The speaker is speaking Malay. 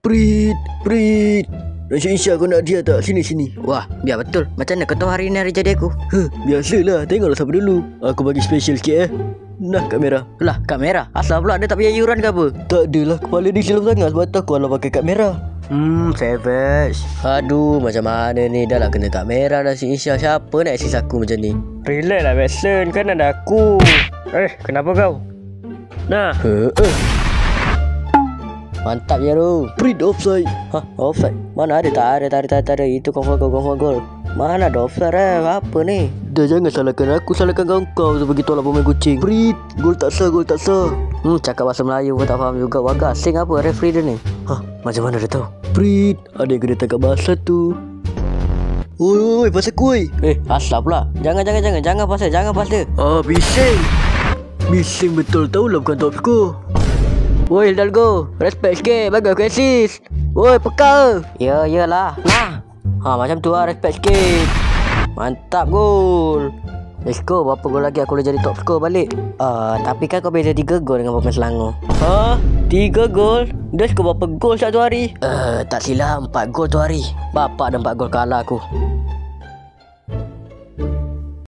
Prit, Prit. Encik Isya kau nak dia tak? Sini. Wah, biar betul. Macam mana kau tahu hari ni hari jadi aku? Biasalah. Tengoklah siapa dulu. Aku bagi special sikit Nah, kad merah. Lah, kad merah? Asal pula dia tak payah yuran ke apa? Tak adalah. Kepala dia silap sangat sebab tu aku alah pakai kad merah. Savage. Aduh, macam mana ni? Dah lah kena kad merah dah si Isya. Siapa nak assist aku macam ni? Relax lah Watson, kan ada aku. Kenapa kau? Nah. Mantap je tu. Prit offside. Offside? Mana ada? Tak ada. Itu confirm gol. Mana ada offside Apa ni? Dah jangan salahkan aku, salahkan kau tu bagi tolak pemain kucing. Prit, gol tak sah. Cakap bahasa Melayu pun tak faham juga. Wagak asing apa referee dia ni? Macam mana dia tahu? Prit, ada yang kena tangkap basah tu. Oi, pasal kuih. Asal pula. Jangan pasal. Bising betul tahulah bukan top score. Woi Hidalgo, respect sikit, bagi aku assist. Woi peka. Yalah. Nah. Macam tu lah, respect sikit. Mantap gol. Let's go, berapa gol lagi aku boleh jadi top score balik? Tapi kan kau beza 3 gol dengan pemain Selangor. 3 gol? Dia skor berapa gol satu hari? Tak silap 4 gol tu hari. Bapak ada 4 gol kalah aku.